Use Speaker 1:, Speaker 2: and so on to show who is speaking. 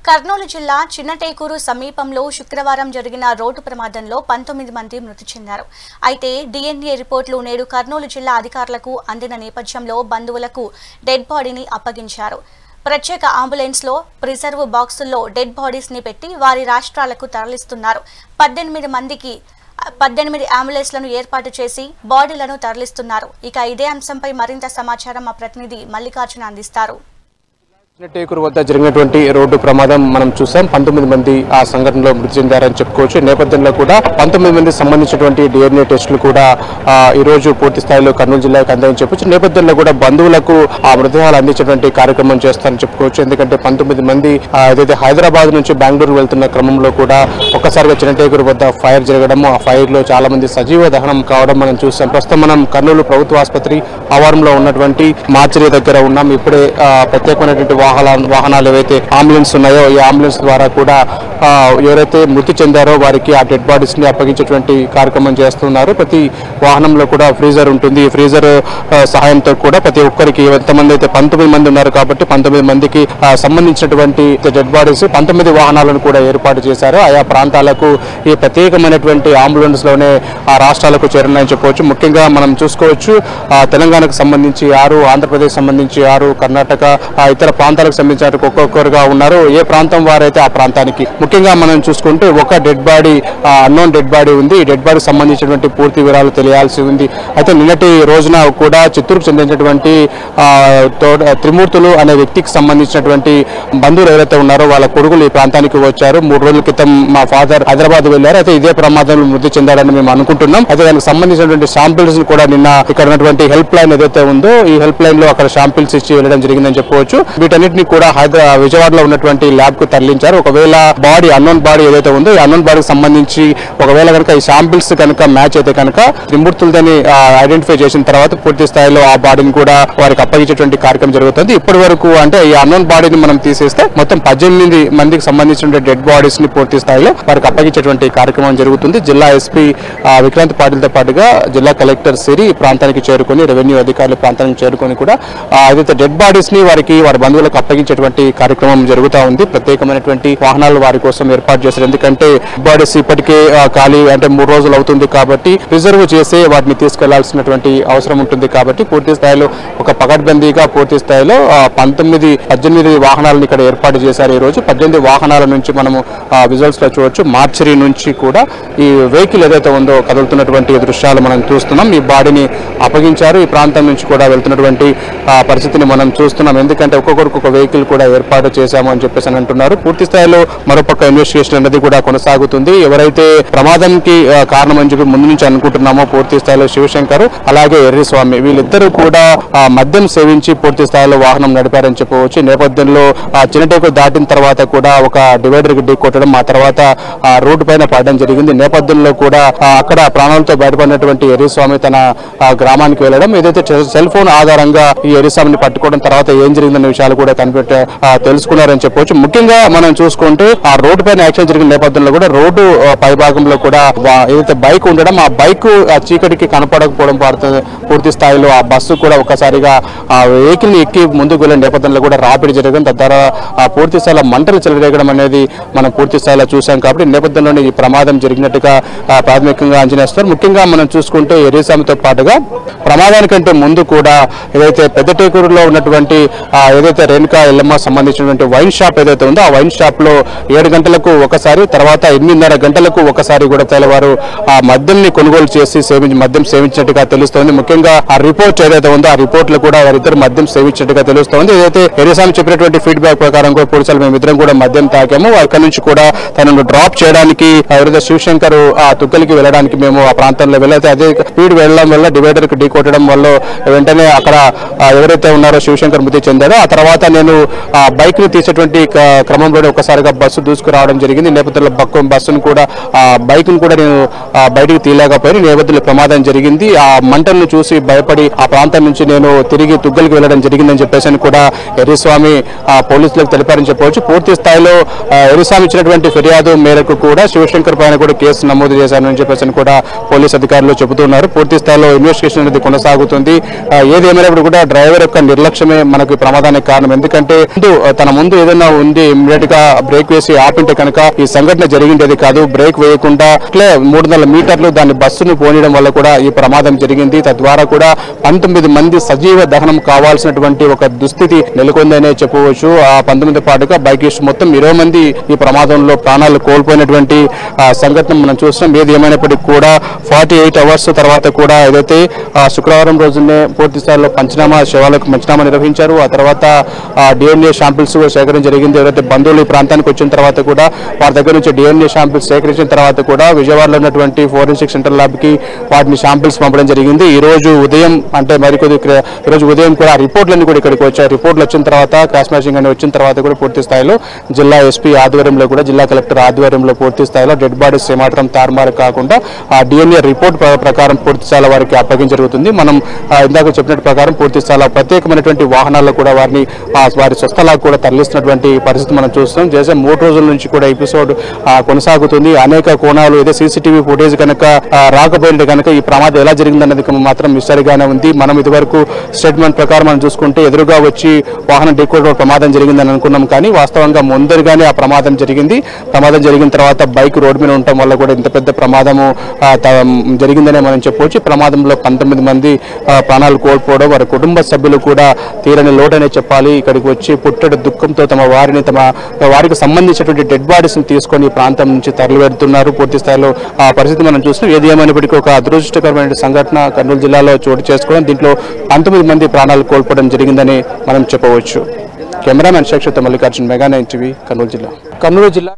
Speaker 1: కర్నూలు జిల్లా చిన్నటేకూరు సమీపంలో శుక్రవారం జరిగిన రోడ్డు ప్రమాదంలో 19 మంది మృతి చెందారు. అయితే DNA రిపోర్టులు నేడు కర్నూలు జిల్లా అధికారులకు అందిన నేపథ్యంలో బంధువులకు డెడ్ బాడీని అప్పగించారు. ప్రత్యేక అంబులెన్స్లో ప్రిజర్వ్ బాక్సుల్లో డెడ్ బాడీస్ ని పెట్టి వారి రాష్ట్రాలకు తరలిస్తున్నారు. 18 అంబులెన్స్లను ఏర్పాటు చేసి బాడీలను తరలిస్తున్నారు. ఇక ఇదే అంశంపై మరింత సమాచారం మా ప్రతినిధి మల్లికార్జున అందిస్తారు.
Speaker 2: చిన్నటేకూరు వద్ద జరిగినటువంటి రోడ్డు ప్రమాదం మనం చూసాం. 19 మంది ఆ సంఘటనలో మృతి చెందారని చెప్పుకోవచ్చు. నేపథ్యంలో కూడా 19 మంది సంబంధించినటువంటి DNA టెస్టులు కూడా ఈ రోజు పూర్తి స్థాయిలో కర్నూలు జిల్లాకు అందాయని చెప్పొచ్చు. నేపథ్యంలో కూడా బంధువులకు ఆ మృతదేహాలు అందించేటువంటి కార్యక్రమం చేస్తారని చెప్పుకోవచ్చు. ఎందుకంటే 19 మంది ఏదైతే హైదరాబాద్ నుంచి బెంగళూరు వెళ్తున్న క్రమంలో కూడా ఒక్కసారిగా చిన్నటేకూరు వద్ద ఫైర్ జరగడం, ఆ ఫైర్ లో చాలా మంది సజీవ దహనం కావడం మనం చూసాం. ప్రస్తుతం మనం కర్నూలు ప్రభుత్వ ఆసుపత్రి ఆవరణలో ఉన్నటువంటి మార్చరీ దగ్గర ఉన్నాం. ఇప్పుడే ప్రత్యేకమైనటువంటి వాహనాలు ఏవైతే అంబులెన్స్ ఉన్నాయో ఈ అంబులెన్స్ ద్వారా కూడా ఎవరైతే మృతి చెందారో వారికి ఆ డెడ్ బాడీస్ ని అప్పగించేటువంటి కార్యక్రమం చేస్తున్నారు. ప్రతి వాహనంలో కూడా ఫ్రీజర్ ఉంటుంది. ఈ ఫ్రీజర్ సహాయంతో కూడా ప్రతి ఒక్కరికి ఎంతమంది అయితే 19 మంది ఉన్నారు కాబట్టి 19 మందికి సంబంధించినటువంటి డెడ్ బాడీస్ 19 వాహనాలను కూడా ఏర్పాటు చేశారు. ఆయా ప్రాంతాలకు ఈ ప్రత్యేకమైనటువంటి అంబులెన్స్ లోనే ఆ రాష్ట్రాలకు చేరున్నాయని చెప్పవచ్చు. ముఖ్యంగా మనం చూసుకోవచ్చు తెలంగాణకు సంబంధించి 6, ఆంధ్రప్రదేశ్ సంబంధించి 6, కర్ణాటక ఇతర ప్రాంతాలకు సంబంధించిన ఒక్కొక్కరుగా ఉన్నారు. ఏ ప్రాంతం వారైతే ఆ ప్రాంతానికి ముఖ్యంగా మనం చూసుకుంటే ఒక dead body unknown dead body ఉంది. ఈ డెడ్ బాడీకి సంబంధించినటువంటి పూర్తి వివరాలు తెలియాల్సి ఉంది. అయితే నిన్నటి రోజున కూడా చిత్తూరుకు చెందినటువంటి త్రిమూర్తులు అనే వ్యక్తికి సంబంధించినటువంటి బంధువులు ఎవరైతే ఉన్నారో వాళ్ళ కొడుకులు ఈ ప్రాంతానికి వచ్చారు. 3 రోజుల క్రితం మా ఫాదర్ హైదరాబాద్ వెళ్లారు. అయితే ఇదే ప్రమాదంలో మృతి చెందాడని మేము అనుకుంటున్నాం. అయితే దానికి సంబంధించినటువంటి శాంపిల్స్ కూడా నిన్న ఇక్కడ ఉన్నటువంటి హెల్ప్ లైన్ ఏదైతే ఉందో ఈ హెల్ప్ లైన్ లో అక్కడ శాంపిల్స్ ఇచ్చి వెళ్ళడం జరిగిందని చెప్పవచ్చు. వీటన్నిటిని కూడా విజయవాడలో ఉన్నటువంటి ల్యాబ్ కు తరలించారు. ఒకవేళ బాడీ అన్నోన్ బాడీ ఏదైతే ఉందో ఈ అన్నోన్ బాడీకి సంబంధించి ఒకవేళ కనుక ఈ శాంపిల్స్ కనుక మ్యాచ్ అయితే కనుక త్రిమూర్తులని ఐడెంటిఫై చేసిన తర్వాత పూర్తి స్థాయిలో ఆ బాడీని కూడా వారికి అప్పగించేటువంటి కార్యక్రమం జరుగుతుంది. ఇప్పటి వరకు అంటే ఈ అన్నోన్ బాడీని మనం తీసేస్తే మొత్తం 18 మందికి సంబంధించిన డెడ్ బాడీస్ ని పూర్తి స్థాయిలో వారికి అప్పగించేటువంటి కార్యక్రమం జరుగుతుంది. జిల్లా ఎస్పీ విక్రాంత్ పాటిల్తో పాటుగా జిల్లా కలెక్టర్ సిరి ప్రాంతానికి చేరుకొని రెవెన్యూ అధికారులు ప్రాంతానికి చేరుకొని కూడా ఏదైతే డెడ్ బాడీస్ ని వారి బంధువులకు అప్పగించేటువంటి కార్యక్రమం జరుగుతూ ఉంది. ప్రత్యేకమైనటువంటి వాహనాలు వారి కోసం ఏర్పాటు చేశారు. ఎందుకంటే బాడీస్ ఇప్పటికే ఖాళీ అంటే 3 రోజులు అవుతుంది కాబట్టి రిజర్వ్ చేసే వాటిని తీసుకెళ్లాల్సినటువంటి అవసరం ఉంటుంది. కాబట్టి పూర్తి స్థాయిలో ఒక పకడ్బందీగా పూర్తి స్థాయిలో 18 వాహనాలను ఇక్కడ ఏర్పాటు చేశారు. ఈ రోజు 18 వాహనాల నుంచి మనము విజువల్స్ లో చూడొచ్చు. మార్చరీ నుంచి కూడా ఈ వెహికల్ ఏదైతే ఉందో కదులుతున్నటువంటి దృశ్యాలు మనం చూస్తున్నాం. ఈ బాడీని అప్పగించారు. ఈ ప్రాంతం నుంచి కూడా వెళ్తున్నటువంటి పరిస్థితిని మనం చూస్తున్నాం. ఎందుకంటే ఒక్కొక్కరికి ఒక వెహికల్ కూడా ఏర్పాటు చేశాము అని చెప్పేసి అంటున్నారు. పూర్తి స్థాయిలో మరోపక్క ఇన్వెస్టిగేషన్ అనేది కూడా కొనసాగుతుంది. ఎవరైతే ప్రమాదానికి కారణం అని చెప్పి ముందు నుంచి అనుకుంటున్నామో పూర్తి స్థాయిలో శివశంకర్ అలాగే ఎర్రిస్వామి వీళ్ళిద్దరూ కూడా మద్యం సేవించి పూర్తి స్థాయిలో వాహనం నడిపారని చెప్పవచ్చు. నేపథ్యంలో చిన్నటేకు దాటిన తర్వాత కూడా ఒక డివైడర్ కి ఢీ కొట్టడం, ఆ తర్వాత రోడ్డు పైన పడడం జరిగింది. నేపథ్యంలో కూడా అక్కడ ప్రాణాలతో బయటపడినటువంటి ఎర్రిస్వామి తన గ్రామానికి వెళ్లడం, ఏదైతే సెల్ ఫోన్ ఆధారంగా ఈ ఎర్రిస్వామిని పట్టుకోవడం, తర్వాత ఏం జరిగిందన్న విషయాలు కూడా తెలుసుకున్నారని చెప్పవచ్చు. ముఖ్యంగా మనం చూసుకుంటే ఆ రోడ్డు పైన యాక్సిడెంట్ జరిగిన నేపథ్యంలో కూడా రోడ్డు పై భాగంలో కూడా ఏదైతే బైక్ ఉండడం, ఆ బైక్ చీకటికి కనపడకపోవడం పూర్తి స్థాయిలో ఆ బస్సు కూడా ఒక్కసారిగా ఆ వెహికల్ ని ఎక్కి ముందుకు వెళ్ళిన నేపథ్యంలో కూడా రాపిడి జరగడం, తద్వారా పూర్తి స్థాయిలో మంటలు చెలరేగడం అనేది మనం పూర్తి స్థాయిలో చూసాం. కాబట్టి నేపథ్యంలోనే ఈ ప్రమాదం జరిగినట్టుగా ప్రాథమికంగా అంచనా వేస్తారు. ముఖ్యంగా మనం చూసుకుంటే ఎర్రిస్వామితో పాటుగా ప్రమాదానికంటే ముందు కూడా ఏదైతే పెద్దటేకూరులో ఉన్నటువంటి ఏదైతే రేణుకా ఎల్లమ్మ సంబంధించినటువంటి వైన్ షాప్ ఏదైతే ఉందో ఆ వైన్ షాప్ లో 7 గంటలకు ఒకసారి, తర్వాత 8:30 గంటలకు ఒకసారి కూడా వారు ఆ మద్యంని కొనుగోలు చేసి మద్యం సేవించినట్టుగా తెలుస్తోంది. ముఖ్యంగా ఆ రిపోర్ట్ ఏదైతే ఉందో ఆ రిపోర్ట్ లో కూడా వారిద్దరు మద్యం సేవించినట్టుగా తెలుస్తోంది. ఏదైతే ఎర్రిస్వామి చెప్పినటువంటి ఫీడ్బ్యాక్ ప్రకారం కూడా పోలీసులు మేమిద్దరం కూడా మద్యం తాగాము, అక్కడి నుంచి కూడా తనను డ్రాప్ చేయడానికి ఎవరైతే శివశంకర్ ఆ తుగ్గలికి వెళ్ళడానికి మేము ఆ ప్రాంతంలో వెళ్ళైతే అదే స్పీడ్ వెళ్ళడం వల్ల డివైడర్ కి ఢీ కొట్టడం వల్ల వెంటనే అక్కడ ఎవరైతే ఉన్నారో శివశంకర్ మృతి చెందారో. ఆ తర్వాత నేను ఆ బైక్ ని తీసేటువంటి క్రమంలోనే ఒకసారిగా బస్సు తీసుకురావడం జరిగింది. నేపథ్యంలో బస్సును కూడా బైక్ను కూడా నేను బయటికి తీయలేకపోయాను. నేపథ్యంలో ప్రమాదం జరిగింది. ఆ మంటలను చూసి భయపడి ఆ ప్రాంతం నుంచి నేను తిరిగి తుగ్గలికి వెళ్ళడం జరిగిందని చెప్పేసి కూడా ఎర్రస్వామి పోలీసులకు తెలిపారని చెప్పవచ్చు. పూర్తి స్థాయిలో ఎర్రస్వామి ఇచ్చినటువంటి ఫిర్యాదు మేరకు కూడా శివశంకర్ పైన కూడా కేసు నమోదు చేశారని చెప్పేసి కూడా పోలీసు అధికారులు చెబుతున్నారు. పూర్తి స్థాయిలో ఇన్వెస్టిగేషన్ అనేది కొనసాగుతుంది. ఏది ఏమైనప్పుడు కూడా డ్రైవర్ యొక్క నిర్లక్ష్యమే మనకు ప్రమాదానికి కారణం. ఎందుకంటే తన ముందు ఏదైనా ఉంది ఇమ్మీడియట్ గా బ్రేక్ వేసి ఆపింటే కనుక ఈ సంఘటన జరిగిండేది కాదు. బ్రేక్ వేయకుండా 300 మీటర్లు దాని బస్సును పోనీయడం వల్ల కూడా ఈ ప్రమాదం జరిగింది. తద్వారా కూడా 19 మంది సజీవ దహనం కావాల్సినటువంటి ఒక దుస్థితి నెలకొందనే చెప్పవచ్చు. ఆ 19 పాటుగా బైకిస్ట్ మొత్తం 20 మంది ఈ ప్రమాదంలో ప్రాణాలు కోల్పోయినటువంటి సంఘటన మనం చూస్తున్నాం. ఏది ఏమైనప్పటికీ కూడా 48 అవర్స్ తర్వాత కూడా ఏదైతే శుక్రవారం రోజునే పూర్తి స్థాయిలో శవాలకు పంచనామా నిర్వహించారు. ఆ తర్వాత DNA శాంపిల్స్ సేకరణ జరిగింది. ఏదైతే బంధువులు ఈ ప్రాంతానికి వచ్చిన తర్వాత కూడా వారి దగ్గర నుంచి DNA శాంపిల్స్ సేకరించిన తర్వాత కూడా విజయవాడలో ఉన్నటువంటి ఫోరెన్సిక్ సెంటర్ ల్యాబ్ కి వాటిని శాంపిల్స్ పంపడం జరిగింది. ఈ రోజు ఉదయం అంటే ఈ రోజు ఉదయం కూడా రిపోర్ట్లన్నీ కూడా ఇక్కడికి వచ్చాయి. రిపోర్ట్లు వచ్చిన తర్వాత క్రాస్ మ్యాచింగ్ అని వచ్చిన తర్వాత కూడా పూర్తి స్థాయిలో జిల్లా ఎస్పీ ఆధ్వర్యంలో కూడా జిల్లా కలెక్టర్ ఆధ్వర్యంలో పూర్తి స్థాయిలో డెడ్ బాడీస్ ఏమాత్రం తారుమారు కాకుండా ఆ DNA రిపోర్ట్ ప్రకారం పూర్తి స్థాయిలో వారికి అప్పగించడం జరుగుతుంది. మనం ఇందాక చెప్పినట్టు ప్రకారం పూర్తి స్థాయిలో ప్రత్యేకమైనటువంటి వాహనాల్లో కూడా వారిని వారి స్వస్థలాలకు కూడా తరలిస్తున్నటువంటి పరిస్థితి మనం చూస్తాం. చేసే 3 రోజుల నుంచి కూడా ఎపిసోడ్ కొనసాగుతుంది. అనేక కోణాలు ఏదో సీసీటీవీ ఫుటేజ్ కనుక రాకపోయింటే కనుక ఈ ప్రమాదం ఎలా జరిగిందన్నది మాత్రం మిస్టరీగానే ఉంది. మనం ఇదివరకు స్టేట్మెంట్ ప్రకారం మనం చూసుకుంటే ఎదురుగా వచ్చి వాహనం ఢీకొట్టడం ప్రమాదం జరిగిందని అనుకున్నాం. కానీ వాస్తవంగా ముందరుగానే ఆ ప్రమాదం జరిగింది. ప్రమాదం జరిగిన తర్వాత బైక్ రోడ్డు మీద ఉండటం వల్ల కూడా ఇంత పెద్ద ప్రమాదము జరిగిందనే మనం చెప్పవచ్చు. ప్రమాదంలో 19 మంది ప్రాణాలు కోల్పోవడం, వారి కుటుంబ సభ్యులు కూడా తీరని లోటనే చెప్పాలి. ఇక్కడికి వచ్చి పుట్టెడు దుఃఖంతో వారికి సంబంధించినటువంటి డెడ్ బాడీస్ ని తీసుకొని ఈ ప్రాంతం నుంచి తరలివెడుతున్నారు. పూర్తి స్థాయిలో ఆ పరిస్థితి మనం చూస్తున్నాం. ఏది ఏమైనప్పటికీ ఒక అదృష్టకరమైన సంఘటన కర్నూలు జిల్లాలో చోటు చేసుకోవడం, దీంట్లో 19 మంది ప్రాణాలు కోల్పోవడం జరిగిందని మనం చెప్పవచ్చు. కెమెరామెన్ శేషతో మల్లికార్జున్, మెగా 9 టీవీ, కర్నూలు జిల్లా.